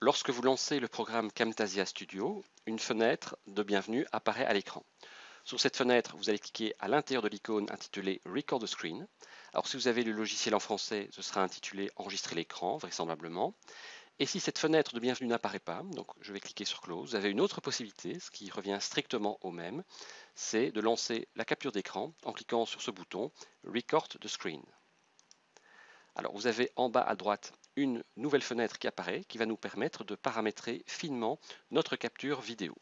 Lorsque vous lancez le programme Camtasia Studio, une fenêtre de bienvenue apparaît à l'écran. Sur cette fenêtre, vous allez cliquer à l'intérieur de l'icône intitulée Record the Screen. Alors si vous avez le logiciel en français, ce sera intitulé Enregistrer l'écran, vraisemblablement. Et si cette fenêtre de bienvenue n'apparaît pas, donc je vais cliquer sur Close, vous avez une autre possibilité, ce qui revient strictement au même, c'est de lancer la capture d'écran en cliquant sur ce bouton Record the Screen. Alors vous avez en bas à droite une nouvelle fenêtre qui apparaît, qui va nous permettre de paramétrer finement notre capture vidéo.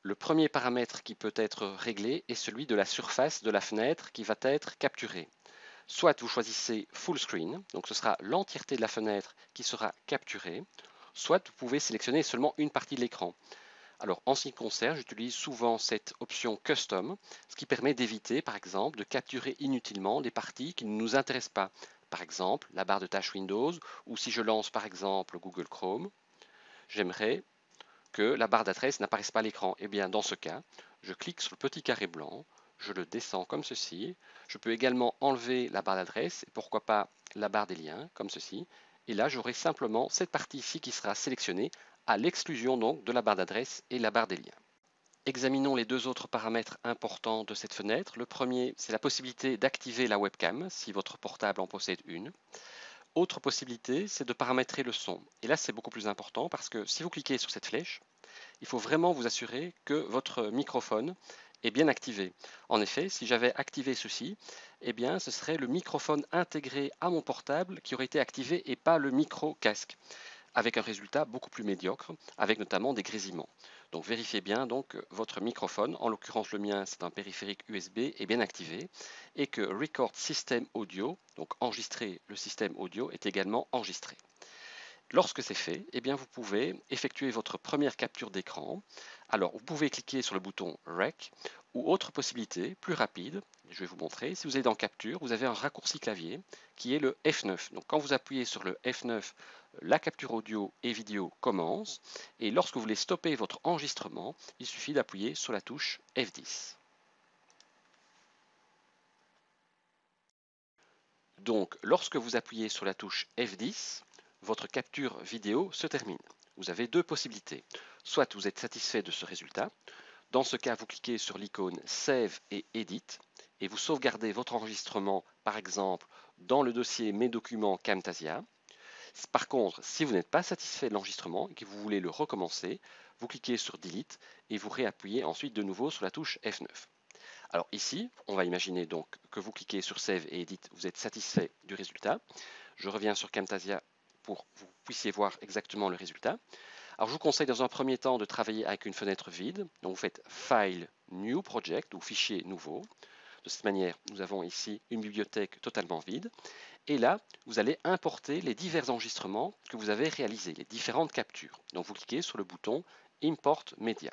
Le premier paramètre qui peut être réglé est celui de la surface de la fenêtre qui va être capturée. Soit vous choisissez Full Screen, donc ce sera l'entièreté de la fenêtre qui sera capturée, soit vous pouvez sélectionner seulement une partie de l'écran. Alors en ce qui me concerne, j'utilise souvent cette option Custom, ce qui permet d'éviter par exemple de capturer inutilement des parties qui ne nous intéressent pas. Par exemple la barre de tâches Windows, ou si je lance par exemple Google Chrome, j'aimerais que la barre d'adresse n'apparaisse pas à l'écran. Et bien dans ce cas, je clique sur le petit carré blanc, je le descends comme ceci. Je peux également enlever la barre d'adresse et pourquoi pas la barre des liens comme ceci. Et là, j'aurai simplement cette partie ici qui sera sélectionnée à l'exclusion donc de la barre d'adresse et la barre des liens. Examinons les deux autres paramètres importants de cette fenêtre. Le premier, c'est la possibilité d'activer la webcam si votre portable en possède une. Autre possibilité, c'est de paramétrer le son. Et là, c'est beaucoup plus important parce que si vous cliquez sur cette flèche, il faut vraiment vous assurer que votre microphone est bien activé. En effet, si j'avais activé ceci, eh bien, ce serait le microphone intégré à mon portable qui aurait été activé et pas le micro-casque, avec un résultat beaucoup plus médiocre, avec notamment des grésillements. Donc vérifiez bien donc votre microphone, en l'occurrence le mien c'est un périphérique USB, est bien activé et que Record System Audio, donc enregistrer le système audio, est également enregistré. Lorsque c'est fait, eh bien vous pouvez effectuer votre première capture d'écran. Alors, vous pouvez cliquer sur le bouton Rec ou autre possibilité plus rapide. Je vais vous montrer. Si vous êtes dans Capture, vous avez un raccourci clavier qui est le F9. Donc, quand vous appuyez sur le F9, la capture audio et vidéo commence. Et lorsque vous voulez stopper votre enregistrement, il suffit d'appuyer sur la touche F10. Donc, lorsque vous appuyez sur la touche F10, votre capture vidéo se termine. Vous avez deux possibilités. Soit vous êtes satisfait de ce résultat. Dans ce cas, vous cliquez sur l'icône Save et Edit et vous sauvegardez votre enregistrement, par exemple, dans le dossier Mes documents Camtasia. Par contre, si vous n'êtes pas satisfait de l'enregistrement et que vous voulez le recommencer, vous cliquez sur Delete et vous réappuyez ensuite de nouveau sur la touche F9. Alors ici, on va imaginer donc que vous cliquez sur Save et Edit, vous êtes satisfait du résultat. Je reviens sur Camtasia pour que vous puissiez voir exactement le résultat. Alors je vous conseille dans un premier temps de travailler avec une fenêtre vide. Donc vous faites File, New Project ou Fichier nouveau. De cette manière, nous avons ici une bibliothèque totalement vide. Et là, vous allez importer les divers enregistrements que vous avez réalisés, les différentes captures. Donc vous cliquez sur le bouton Import Media.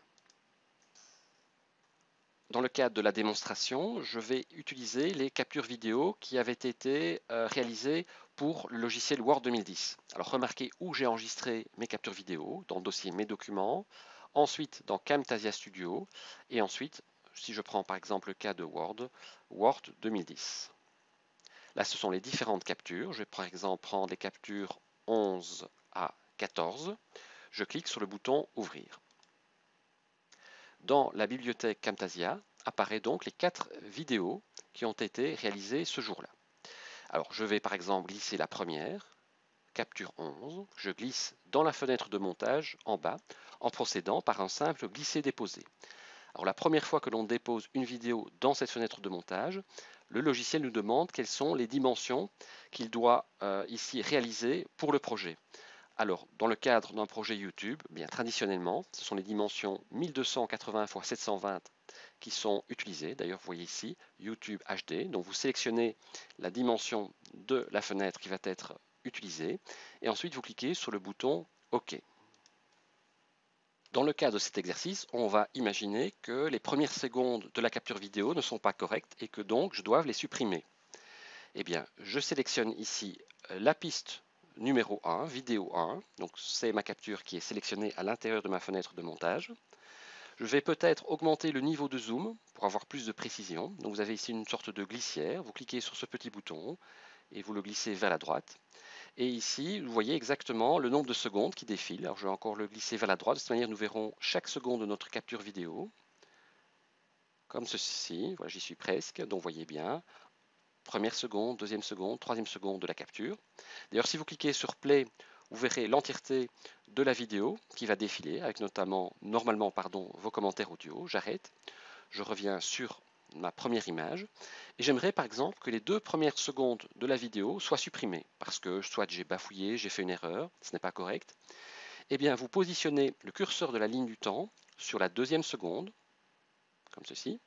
Dans le cadre de la démonstration, je vais utiliser les captures vidéo qui avaient été réalisées pour le logiciel Word 2010. Alors remarquez où j'ai enregistré mes captures vidéo, dans le dossier Mes documents, ensuite dans Camtasia Studio, et ensuite, si je prends par exemple le cas de Word, Word 2010. Là, ce sont les différentes captures. Je vais par exemple prendre les captures 11 à 14. Je clique sur le bouton Ouvrir. Dans la bibliothèque Camtasia apparaissent donc les 4 vidéos qui ont été réalisées ce jour-là. Alors je vais par exemple glisser la première, capture 11, je glisse dans la fenêtre de montage en bas en procédant par un simple glisser-déposer. Alors la première fois que l'on dépose une vidéo dans cette fenêtre de montage, le logiciel nous demande quelles sont les dimensions qu'il doit ici réaliser pour le projet. Alors, dans le cadre d'un projet YouTube, bien traditionnellement, ce sont les dimensions 1280 x 720 qui sont utilisées. D'ailleurs, vous voyez ici YouTube HD. Donc, vous sélectionnez la dimension de la fenêtre qui va être utilisée et ensuite vous cliquez sur le bouton OK. Dans le cas de cet exercice, on va imaginer que les premières secondes de la capture vidéo ne sont pas correctes et que donc je dois les supprimer. Eh bien, je sélectionne ici la piste numéro 1, vidéo 1. Donc c'est ma capture qui est sélectionnée à l'intérieur de ma fenêtre de montage. Je vais peut-être augmenter le niveau de zoom pour avoir plus de précision. Donc vous avez ici une sorte de glissière. Vous cliquez sur ce petit bouton et vous le glissez vers la droite. Et ici, vous voyez exactement le nombre de secondes qui défilent. Alors je vais encore le glisser vers la droite. De cette manière, nous verrons chaque seconde de notre capture vidéo. Comme ceci. Voilà, j'y suis presque. Donc vous voyez bien. Première seconde, deuxième seconde, troisième seconde de la capture. D'ailleurs, si vous cliquez sur Play, vous verrez l'entièreté de la vidéo qui va défiler, avec normalement, vos commentaires audio. J'arrête. Je reviens sur ma première image et j'aimerais par exemple que les 2 premières secondes de la vidéo soient supprimées parce que soit j'ai bafouillé, j'ai fait une erreur, ce n'est pas correct. Eh bien, vous positionnez le curseur de la ligne du temps sur la 2e seconde, comme ceci.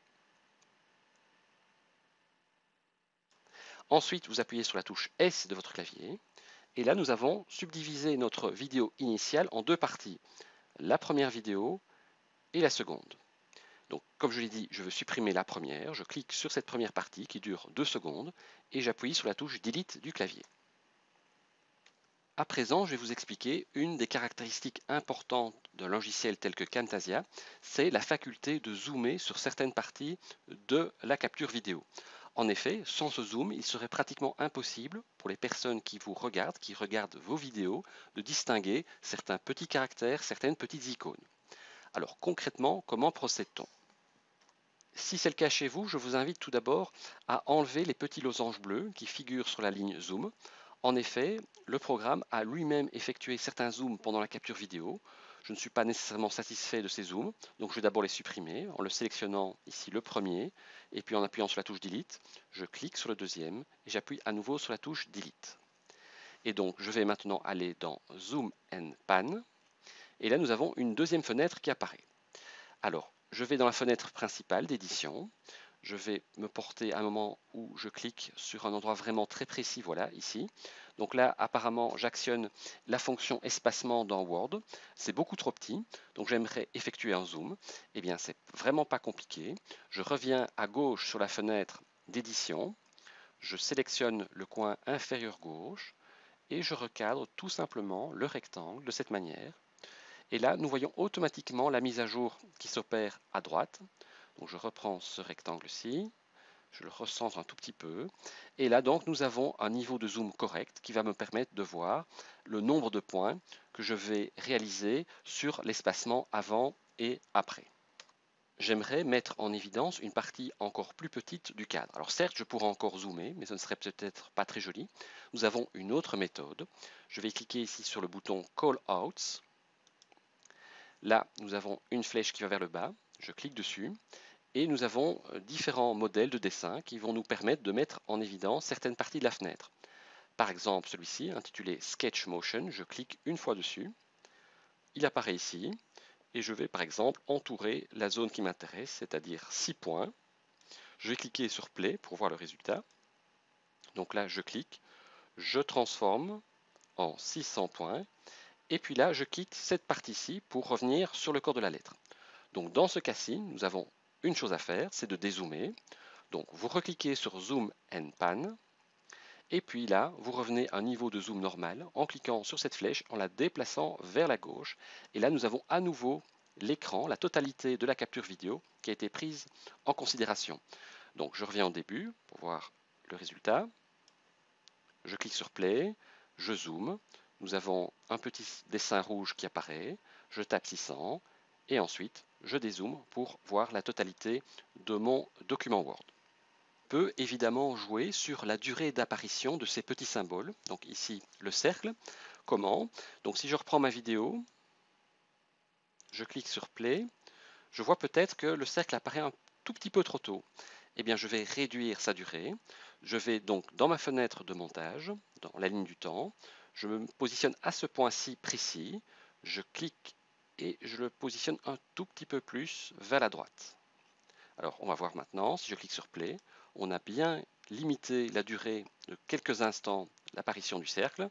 Ensuite, vous appuyez sur la touche S de votre clavier et là, nous avons subdivisé notre vidéo initiale en 2 parties, la première vidéo et la seconde. Donc, comme je l'ai dit, je veux supprimer la première. Je clique sur cette première partie qui dure 2 secondes et j'appuie sur la touche Delete du clavier. À présent, je vais vous expliquer une des caractéristiques importantes d'un logiciel tel que Camtasia, c'est la faculté de zoomer sur certaines parties de la capture vidéo. En effet, sans ce zoom, il serait pratiquement impossible pour les personnes qui vous regardent, qui regardent vos vidéos, de distinguer certains petits caractères, certaines petites icônes. Alors concrètement, comment procède-t-on ? Si c'est le cas chez vous, je vous invite tout d'abord à enlever les petits losanges bleus qui figurent sur la ligne Zoom. En effet, le programme a lui-même effectué certains zooms pendant la capture vidéo. Je ne suis pas nécessairement satisfait de ces zooms, donc je vais d'abord les supprimer en le sélectionnant ici le premier, et puis en appuyant sur la touche Delete, je clique sur le deuxième et j'appuie à nouveau sur la touche Delete. Et donc je vais maintenant aller dans Zoom and Pan, et là nous avons une deuxième fenêtre qui apparaît. Alors, je vais dans la fenêtre principale d'édition. Je vais me porter à un moment où je clique sur un endroit vraiment très précis, voilà, ici. Donc là, apparemment, j'actionne la fonction espacement dans Word. C'est beaucoup trop petit, donc j'aimerais effectuer un zoom. Eh bien, c'est vraiment pas compliqué. Je reviens à gauche sur la fenêtre d'édition. Je sélectionne le coin inférieur gauche et je recadre tout simplement le rectangle de cette manière. Et là, nous voyons automatiquement la mise à jour qui s'opère à droite. Donc je reprends ce rectangle-ci, je le recentre un tout petit peu. Et là, donc, nous avons un niveau de zoom correct qui va me permettre de voir le nombre de points que je vais réaliser sur l'espacement avant et après. J'aimerais mettre en évidence une partie encore plus petite du cadre. Alors certes, je pourrais encore zoomer, mais ce ne serait peut-être pas très joli. Nous avons une autre méthode. Je vais cliquer ici sur le bouton Call Outs. Là, nous avons une flèche qui va vers le bas, je clique dessus, et nous avons différents modèles de dessin qui vont nous permettre de mettre en évidence certaines parties de la fenêtre. Par exemple, celui-ci, intitulé Sketch Motion, je clique une fois dessus, il apparaît ici, et je vais par exemple entourer la zone qui m'intéresse, c'est-à-dire 6 points. Je vais cliquer sur Play pour voir le résultat. Donc là, je clique, je transforme en 600 points, et puis là, je quitte cette partie-ci pour revenir sur le corps de la lettre. Donc dans ce cas-ci, nous avons une chose à faire, c'est de dézoomer. Donc vous recliquez sur Zoom and Pan, et puis là, vous revenez à un niveau de zoom normal en cliquant sur cette flèche, en la déplaçant vers la gauche. Et là, nous avons à nouveau l'écran, la totalité de la capture vidéo qui a été prise en considération. Donc je reviens au début pour voir le résultat. Je clique sur Play, je zoome. Nous avons un petit dessin rouge qui apparaît. Je tape 600 et ensuite je dézoome pour voir la totalité de mon document Word. On peut évidemment jouer sur la durée d'apparition de ces petits symboles. Donc ici le cercle. Comment? Donc si je reprends ma vidéo, je clique sur Play, je vois peut-être que le cercle apparaît un tout petit peu trop tôt. Eh bien je vais réduire sa durée. Je vais donc dans ma fenêtre de montage, dans la ligne du temps, je me positionne à ce point-ci précis, je clique et je le positionne un tout petit peu plus vers la droite. Alors on va voir maintenant, si je clique sur Play, on a bien limité la durée de quelques instants l'apparition du cercle,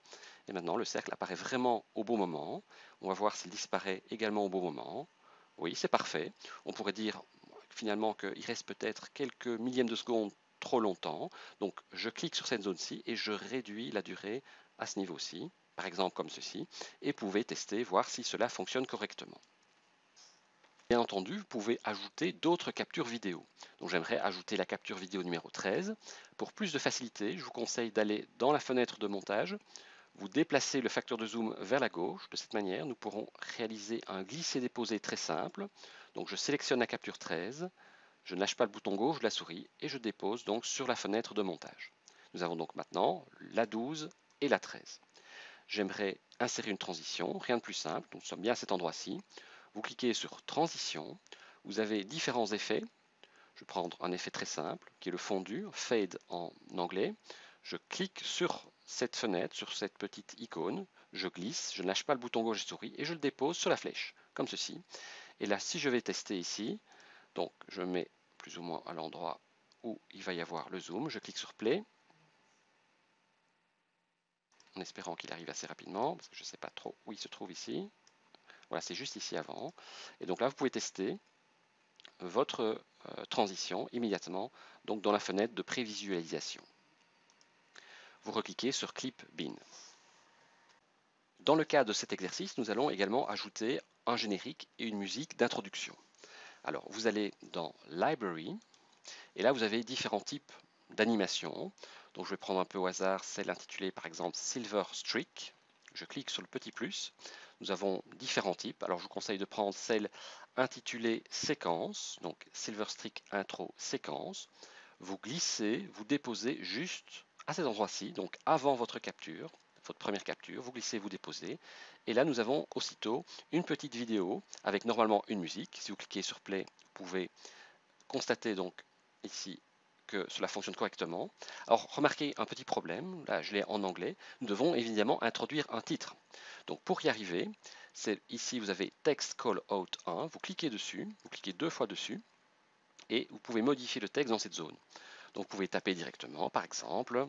et maintenant le cercle apparaît vraiment au bon moment. On va voir s'il disparaît également au bon moment. Oui, c'est parfait. On pourrait dire finalement qu'il reste peut-être quelques millièmes de seconde trop longtemps. Donc je clique sur cette zone-ci et je réduis la durée à ce niveau-ci, par exemple comme ceci, et vous pouvez tester, voir si cela fonctionne correctement. Bien entendu, vous pouvez ajouter d'autres captures vidéo. Donc j'aimerais ajouter la capture vidéo numéro 13. Pour plus de facilité, je vous conseille d'aller dans la fenêtre de montage. Vous déplacez le facteur de zoom vers la gauche. De cette manière, nous pourrons réaliser un glisser-déposer très simple. Donc je sélectionne la capture 13, je ne lâche pas le bouton gauche de la souris et je dépose donc sur la fenêtre de montage. Nous avons donc maintenant la 12 et la 13. J'aimerais insérer une transition, rien de plus simple, donc nous sommes bien à cet endroit-ci. Vous cliquez sur Transition, vous avez différents effets. Je vais prendre un effet très simple, qui est le fondu, Fade en anglais. Je clique sur cette fenêtre, sur cette petite icône, je glisse, je ne lâche pas le bouton gauche de souris et je le dépose sur la flèche, comme ceci. Et là, si je vais tester ici, donc je mets plus ou moins à l'endroit où il va y avoir le zoom, je clique sur Play, en espérant qu'il arrive assez rapidement, parce que je ne sais pas trop où il se trouve ici. Voilà, c'est juste ici avant. Et donc là, vous pouvez tester votre transition immédiatement donc dans la fenêtre de prévisualisation. Vous recliquez sur Clip Bin. Dans le cas de cet exercice, nous allons également ajouter un générique et une musique d'introduction. Alors, vous allez dans Library, et là, vous avez différents types d'animations. Donc, je vais prendre un peu au hasard celle intitulée par exemple Silver Streak. Je clique sur le petit plus. Nous avons différents types. Alors, je vous conseille de prendre celle intitulée Séquence, donc Silver Streak Intro Séquence. Vous glissez, vous déposez juste à cet endroit-ci, donc avant votre capture, votre première capture, vous glissez, vous déposez. Et là, nous avons aussitôt une petite vidéo avec normalement une musique. Si vous cliquez sur Play, vous pouvez constater donc ici que cela fonctionne correctement. Alors, remarquez un petit problème, là je l'ai en anglais, nous devons évidemment introduire un titre. Donc pour y arriver, c'est ici vous avez Text Call Out 1, vous cliquez dessus, vous cliquez 2 fois dessus, et vous pouvez modifier le texte dans cette zone. Donc vous pouvez taper directement, par exemple,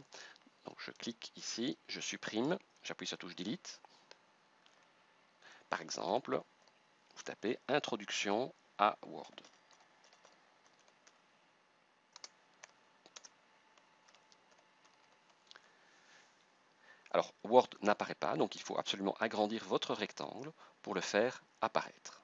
donc je clique ici, je supprime, j'appuie sur la touche Delete. Par exemple, vous tapez Introduction à Word. Alors, Word n'apparaît pas, donc il faut absolument agrandir votre rectangle pour le faire apparaître.